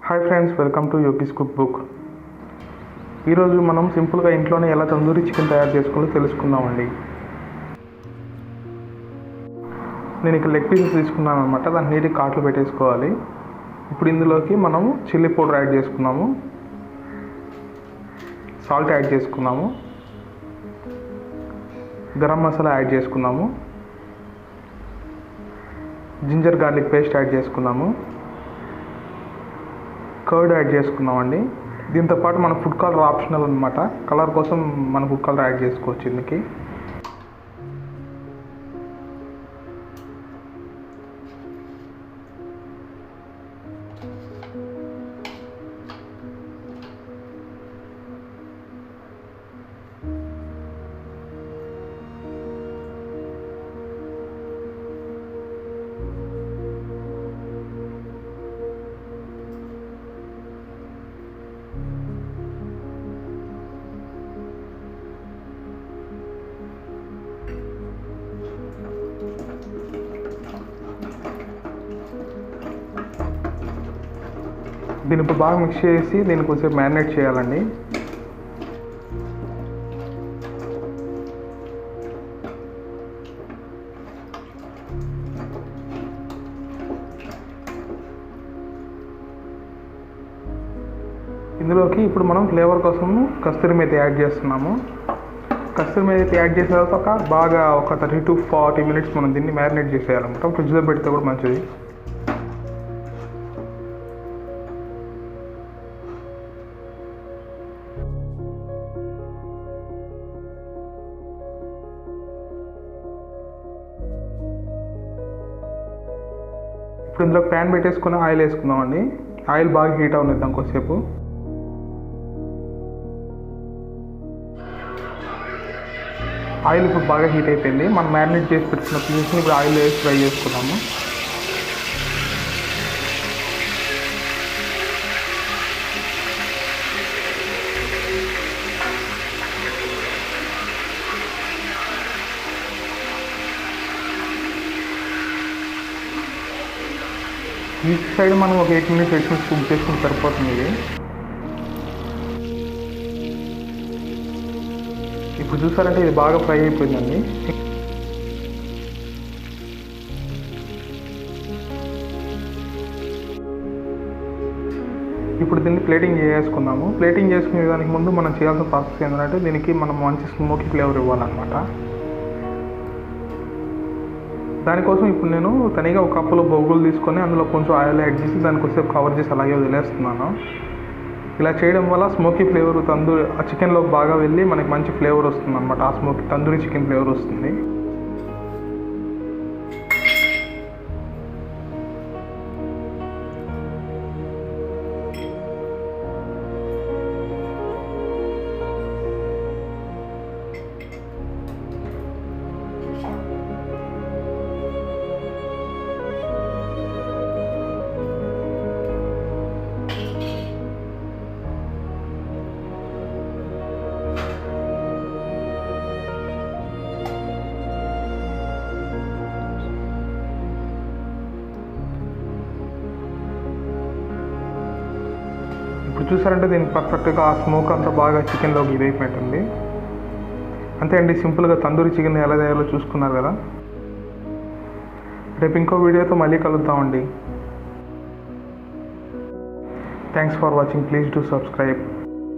Hi friends, welcome to yogis cook book. ఈరోజు మనం సింపుల్గా ఇంట్లోనే ఎలా తందూరి చికెన్ తయారు చేసుకోవాలో తెలుసుకుందామండి. నేను ఇక్కడ లెగ్ పీసెస్ తీసుకున్నాను అనమాట. దాన్ని నీటికి కాట్లు పెట్టేసుకోవాలి. ఇప్పుడు ఇందులోకి మనము చిల్లీ పౌడర్ యాడ్ చేసుకున్నాము, సాల్ట్ యాడ్ చేసుకున్నాము, గరం మసాలా యాడ్ చేసుకున్నాము, జింజర్ గార్లిక్ పేస్ట్ యాడ్ చేసుకున్నాము, కర్డ్ యాడ్ చేసుకున్నామండి. దీంతో పాటు మన ఫుడ్ కలర్ ఆప్షనల్ అనమాట. కలర్ కోసం మన ఫుడ్ కలర్ యాడ్ చేసుకోవచ్చు ఇందుకి. దీన్ని ఇప్పుడు బాగా మిక్స్ చేసి దీన్ని కొంచెం మ్యారినేట్ చేయాలండి. ఇందులోకి ఇప్పుడు మనం ఫ్లేవర్ కోసం కస్తూరి మేతి యాడ్ చేస్తున్నాము. కస్తూరి మేతి యాడ్ చేసిన తర్వాత బాగా ఒక 30 to 40 minutes మనం దీన్ని మ్యారినేట్ చేసేయాలన్నమాట. ఫ్రిడ్జ్లో పెడితే కూడా మంచిది. ఇప్పుడు ఇందులో ప్యాన్ పెట్టేసుకొని ఆయిల్ వేసుకుందామండి. ఆయిల్ బాగా హీట్ అవనిద్దాం కొద్దిసేపు. ఆయిల్ ఇప్పుడు బాగా హీట్ అయిపోయింది. మనం మ్యారినేట్ చేసి పెట్టుకున్న పీసెస్ని ఇప్పుడు ఆయిల్ వేసి ఫ్రై చేసుకున్నాము. ఈ సైడ్ మనం ఒక 8 minutes కుక్ చేసుకుని సరిపోతుంది. ఇది ఇప్పుడు చూసారంటే ఇది బాగా ఫ్రై అయిపోయిందండి. ఇప్పుడు దీన్ని ప్లేటింగ్ చేసుకుందాము. ప్లేటింగ్ చేసుకునే దానికి ముందు మనం చేయాల్సిన ప్రాసెస్ ఏంటంటే దీనికి మనం మంచి స్మోకీ ఫ్లేవర్ ఇవ్వాలన్నమాట. దానికోసం ఇప్పుడు నేను తనిగా ఒక కప్పులో బొగ్గులు తీసుకొని అందులో కొంచెం ఆయిల్ యాడ్ చేసి దాన్ని కొద్దిసేపు కవర్ చేసి అలాగే వదిలేస్తున్నాను. ఇలా చేయడం వల్ల స్మోకీ ఫ్లేవర్ ఆ చికెన్లో బాగా వెళ్ళి మనకి మంచి ఫ్లేవర్ వస్తుంది అనమాట. ఆ స్మోకీ తందూరి చికెన్ ఫ్లేవర్ వస్తుంది. ఇప్పుడు చూసారంటే దీనికి పర్ఫెక్ట్గా ఆ స్మోక్ అంతా బాగా చికెన్లోకి ఇదైపోయింటుంది. అంతే అండి, సింపుల్గా తందూరి చికెన్ ఎలా తయారో చూసుకున్నారు కదా. రేపు ఇంకో వీడియోతో మళ్ళీ కలుద్దామండి. Thanks for watching. Please do subscribe.